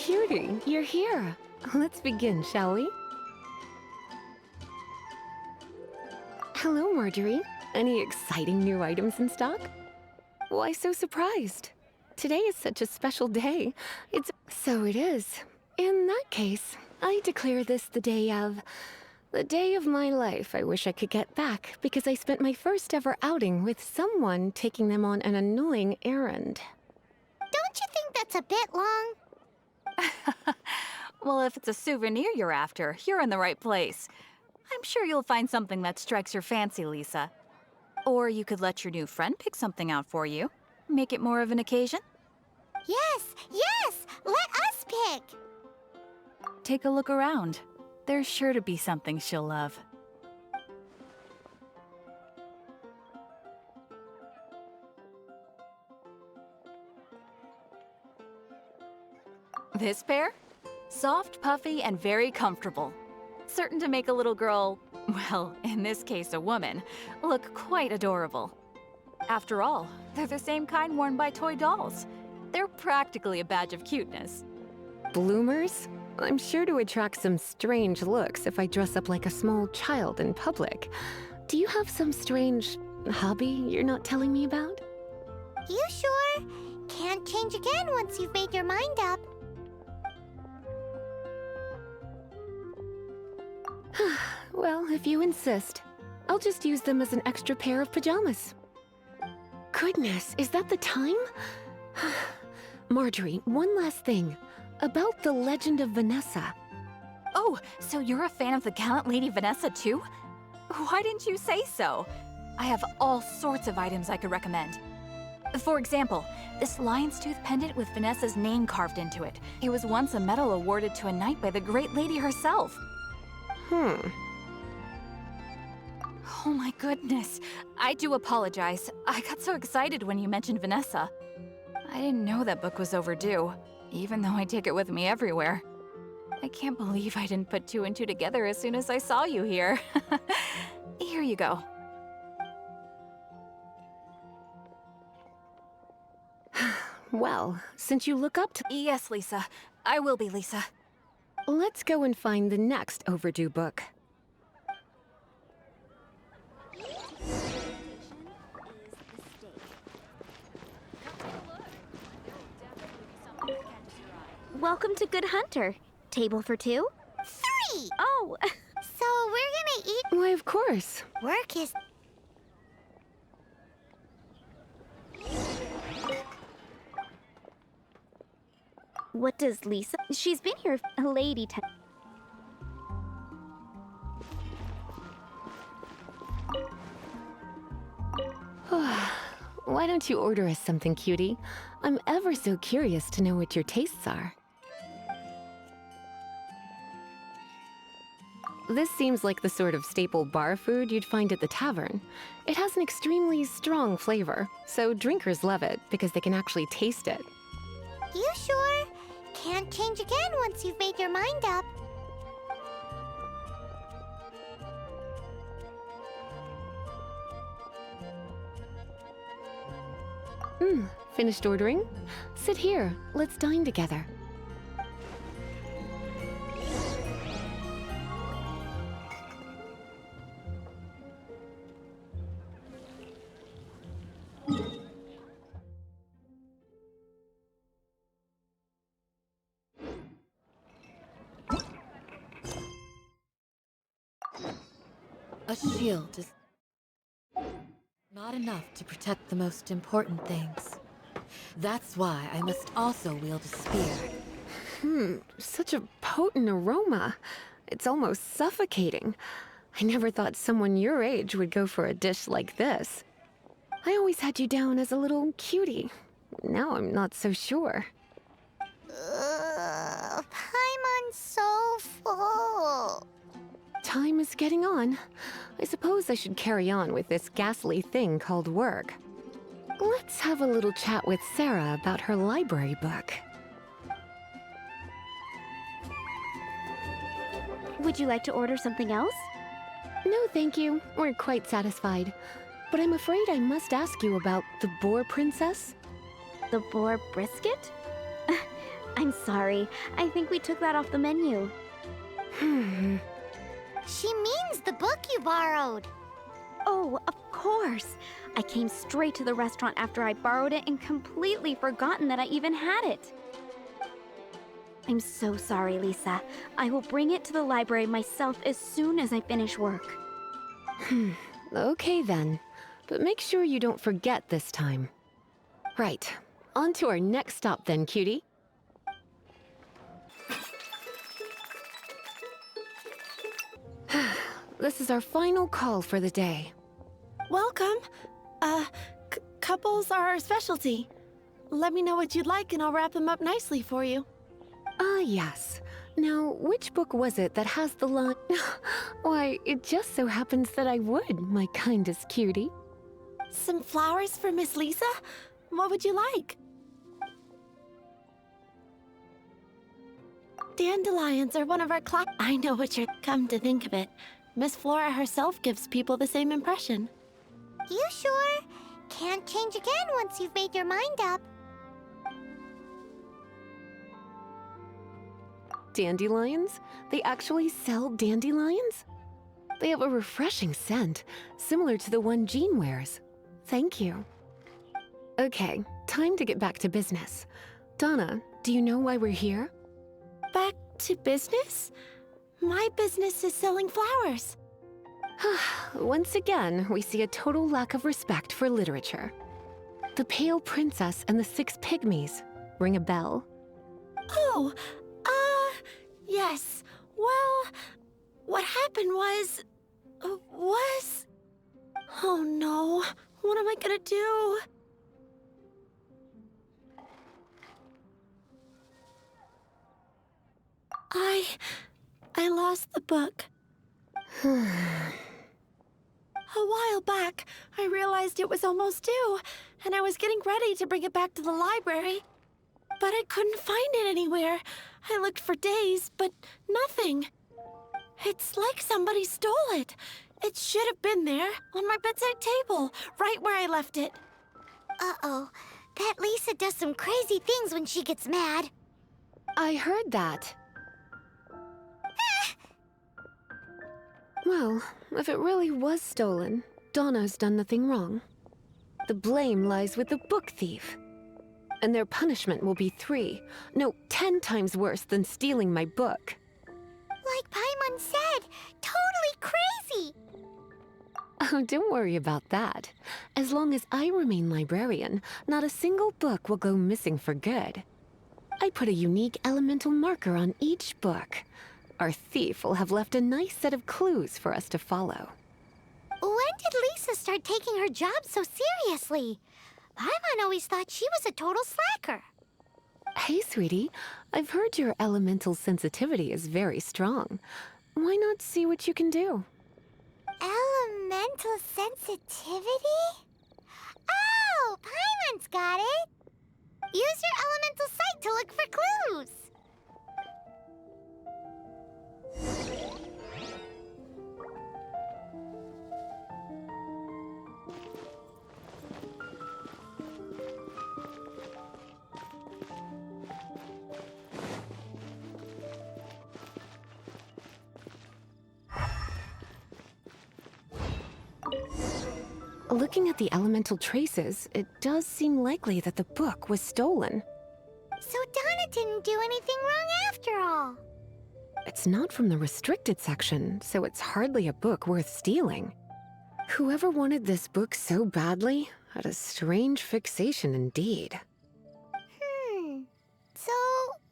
Cutie, you're here. Let's begin, shall we? Hello, Marjorie. Any exciting new items in stock? Why so surprised? Today is such a special day. So it is. In that case, I declare this the day of my life I wish I could get back because I spent my first ever outing with someone taking them on an annoying errand. Don't you think that's a bit long? Well, if it's a souvenir you're after, you're in the right place. I'm sure you'll find something that strikes your fancy, Lisa. Or you could let your new friend pick something out for you. Make it more of an occasion. Yes! Let us pick! Take a look around. There's sure to be something she'll love. This pair? Soft, puffy, and very comfortable. Certain to make a little girl, well, in this case a woman, look quite adorable. After all, they're the same kind worn by toy dolls. They're practically a badge of cuteness. Bloomers? I'm sure to attract some strange looks if I dress up like a small child in public. Do you have some strange hobby you're not telling me about? You sure? Can't change again once you've made your mind up. Well, if you insist, I'll just use them as an extra pair of pajamas. Goodness, is that the time? Marjorie, one last thing. About the legend of Vanessa. Oh, so you're a fan of the gallant Lady Vanessa too? Why didn't you say so? I have all sorts of items I could recommend. For example, this lion's tooth pendant with Vanessa's name carved into it. It was once a medal awarded to a knight by the great lady herself. Oh my goodness. I do apologize. I got so excited when you mentioned Vanessa. I didn't know that book was overdue, even though I take it with me everywhere. I can't believe I didn't put two and two together as soon as I saw you here. Here you go. Well, since you look up to... Yes, Lisa. I will be, Lisa. Let's go and find the next overdue book. Welcome to Good Hunter. Table for two? 3! Oh, So we're gonna eat... Why, of course. Work is... what does Lisa? She's been here a lady time. Why don't you order us something, cutie? I'm ever so curious to know what your tastes are. This seems like the sort of staple bar food you'd find at the tavern. It has an extremely strong flavor, so drinkers love it because they can actually taste it. You sure? Can't change again once you've made your mind up. Finished ordering? Sit here. Let's dine together. A shield is not enough to protect the most important things. That's why I must also wield a spear. Such a potent aroma. It's almost suffocating. I never thought someone your age would go for a dish like this. I always had you down as a little cutie. Now I'm not so sure. Paimon's so full. Time is getting on. I suppose I should carry on with this ghastly thing called work. Let's have a little chat with Sarah about her library book. Would you like to order something else? No, thank you. We're quite satisfied. But I'm afraid I must ask you about the Boar Princess. The boar brisket? I I'm sorry. I think we took that off the menu. She means the book you borrowed. Oh, of course. I came straight to the restaurant after I borrowed it and completely forgotten that I even had it. I'm so sorry, Lisa. I will bring it to the library myself as soon as I finish work. Okay then. But make sure you don't forget this time. Right. On to our next stop then, cutie. This is our final call for the day. Welcome. Couples are our specialty. Let me know what you'd like and I'll wrap them up nicely for you. Ah, yes. Now, which book was it that has the line? Why, it just so happens that I would, my kindest cutie. Some flowers for Miss Lisa? What would you like? Dandelions are one of our I know what you're... Come to think of it, Miss Flora herself gives people the same impression. You sure? Can't change again once you've made your mind up. Dandelions? They actually sell dandelions? They have a refreshing scent, similar to the one Jean wears. Thank you. Okay, time to get back to business. Donna, do you know why we're here? Back to business? My business is selling flowers. Once again, we see a total lack of respect for literature. The Pale Princess and the Six Pygmies. Ring a bell? Oh, yes. Well, what happened was... Oh no, what am I gonna do? I lost the book. A while back, I realized it was almost due, and I was getting ready to bring it back to the library. But I couldn't find it anywhere. I looked for days, but nothing. It's like somebody stole it. It should have been there, on my bedside table, right where I left it. Uh-oh. That Lisa does some crazy things when she gets mad. I heard that. Well, if it really was stolen, Donna's done nothing wrong. The blame lies with the book thief. And their punishment will be 10 times worse than stealing my book. Like Paimon said, totally crazy. Oh, don't worry about that. As long as I remain librarian, not a single book will go missing for good. I put a unique elemental marker on each book. Our thief will have left a nice set of clues for us to follow. When did Lisa start taking her job so seriously? Paimon always thought she was a total slacker. Hey, sweetie. I've heard your elemental sensitivity is very strong. Why not see what you can do? Elemental sensitivity? Oh, Paimon's got it. Use your elemental sight to look for clues. Looking at the elemental traces, it does seem likely that the book was stolen. So Donna didn't do anything wrong after all. It's not from the restricted section, so it's hardly a book worth stealing. Whoever wanted this book so badly had a strange fixation indeed. So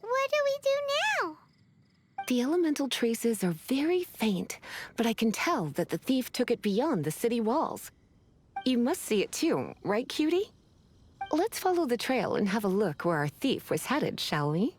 what do we do now? The elemental traces are very faint, but I can tell that the thief took it beyond the city walls. You must see it too, right, cutie? Let's follow the trail and have a look where our thief was headed, shall we?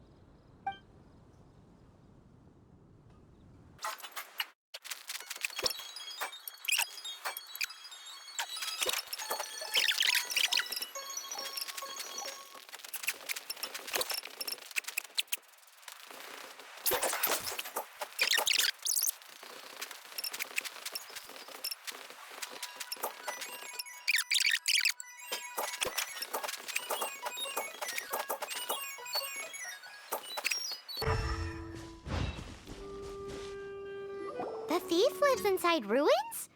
thief lives inside ruins?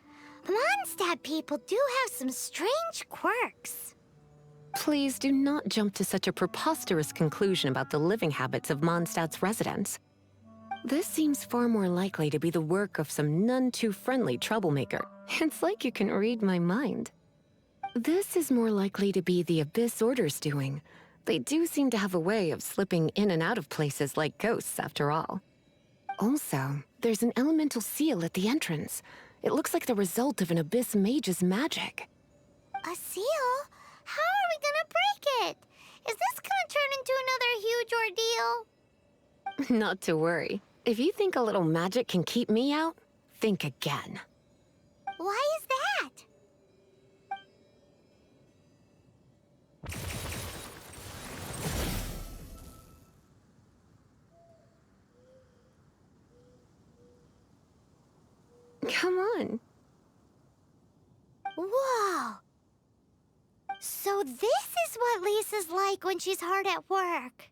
Mondstadt people do have some strange quirks. Please do not jump to such a preposterous conclusion about the living habits of Mondstadt's residents. This seems far more likely to be the work of some none-too-friendly troublemaker. It's like you can read my mind. This is more likely to be the Abyss Order's doing. They do seem to have a way of slipping in and out of places like ghosts, after all. Also, there's an elemental seal at the entrance. It looks like the result of an Abyss mage's magic. A seal? How are we gonna break it? Is this gonna turn into another huge ordeal? Not to worry. If you think a little magic can keep me out, think again. Why is that? Come on. Whoa! So this is what Lisa's like when she's hard at work.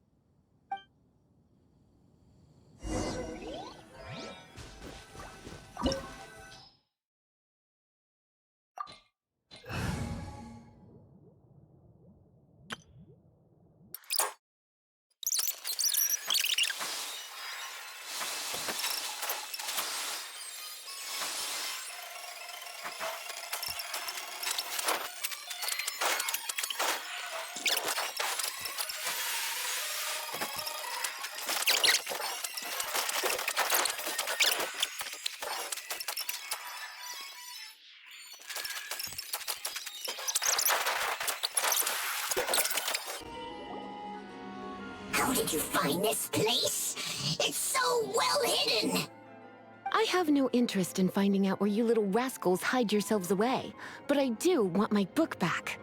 How did you find this place? It's so well hidden! I have no interest in finding out where you little rascals hide yourselves away, but I do want my book back.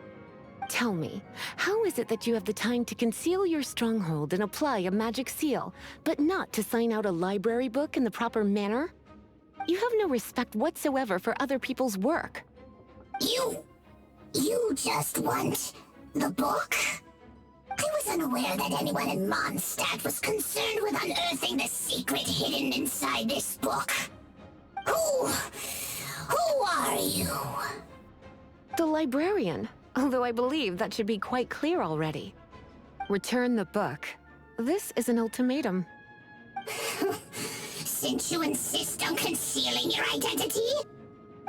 Tell me, how is it that you have the time to conceal your stronghold and apply a magic seal, but not to sign out a library book in the proper manner? You have no respect whatsoever for other people's work. You just want the book? I was unaware that anyone in Mondstadt was concerned with unearthing the secret hidden inside this book. Who are you? The librarian, although I believe that should be quite clear already. Return the book. This is an ultimatum. Since you insist on concealing your identity,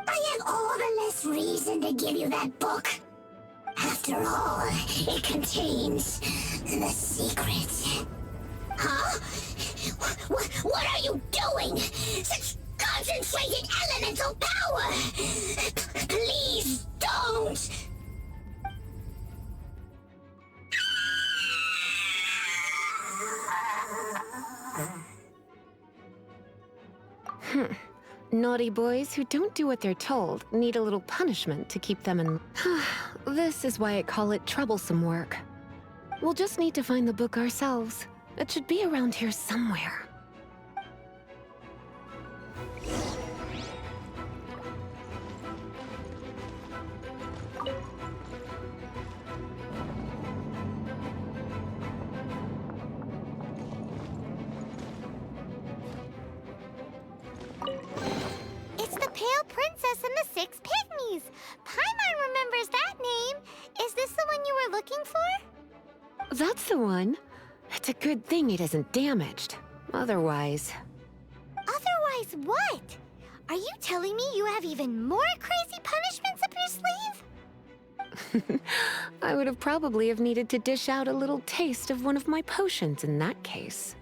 I have all the less reason to give you that book. After all, it contains the secret. Huh? What are you doing? Such concentrated elemental power! Please don't! Naughty boys who don't do what they're told need a little punishment to keep them in... This is why I call it troublesome work. We'll just need to find the book ourselves. It should be around here somewhere. It's the Pale Princess and the Six Pygmies. Paimon remembers that name. Is this the one you were looking for? That's the one. It's a good thing it isn't damaged. Otherwise... Otherwise what? Are you telling me you have even more crazy punishments up your sleeve? I would have probably have needed to dish out a little taste of one of my potions in that case.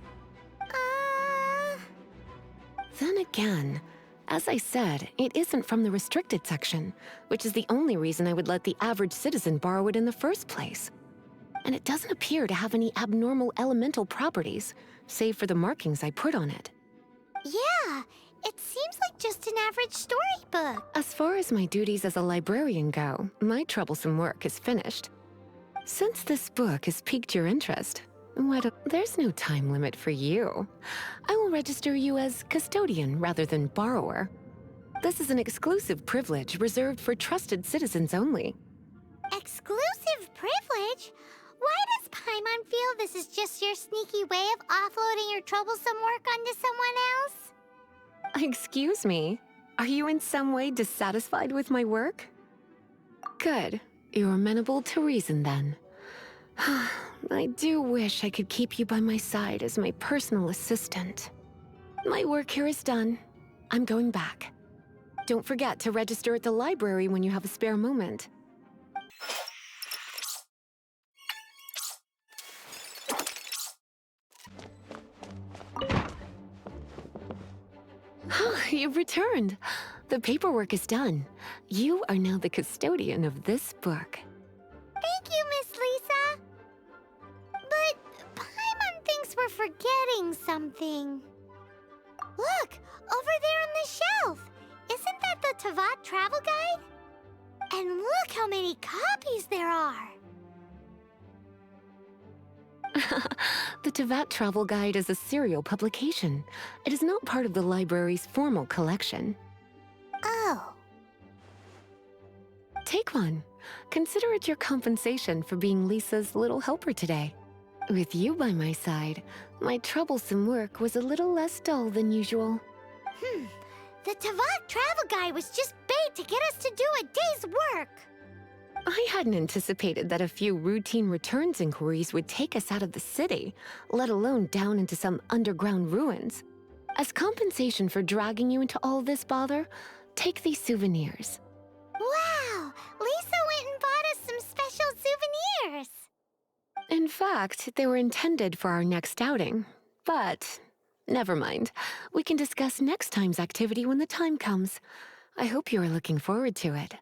Then again, as I said, it isn't from the restricted section, which is the only reason I would let the average citizen borrow it in the first place. And it doesn't appear to have any abnormal elemental properties, save for the markings I put on it. Yeah, it seems like just an average storybook. As far as my duties as a librarian go, my troublesome work is finished. Since this book has piqued your interest, there's no time limit for you. I will register you as custodian rather than borrower. This is an exclusive privilege reserved for trusted citizens only. Exclusive privilege? Why does Paimon feel this is just your sneaky way of offloading your troublesome work onto someone else? Excuse me, are you in some way dissatisfied with my work? Good. You're amenable to reason then. I do wish I could keep you by my side as my personal assistant. My work here is done. I'm going back. Don't forget to register at the library when you have a spare moment. You've returned. The paperwork is done. You are now the custodian of this book. Thank you, Miss Lisa. But Paimon thinks we're forgetting something. Look, over there on the shelf. Isn't that the Teyvat travel guide? And look how many copies there are. The Teyvat Travel Guide is a serial publication. It is not part of the library's formal collection. Oh. Take one. Consider it your compensation for being Lisa's little helper today. With you by my side, my troublesome work was a little less dull than usual. The Teyvat travel guide was just bait to get us to do a day's work. I hadn't anticipated that a few routine returns inquiries would take us out of the city, let alone down into some underground ruins. As compensation for dragging you into all this bother, take these souvenirs. Wow! Lisa went and bought us some special souvenirs. In fact, they were intended for our next outing. But never mind. We can discuss next time's activity when the time comes. I hope you are looking forward to it.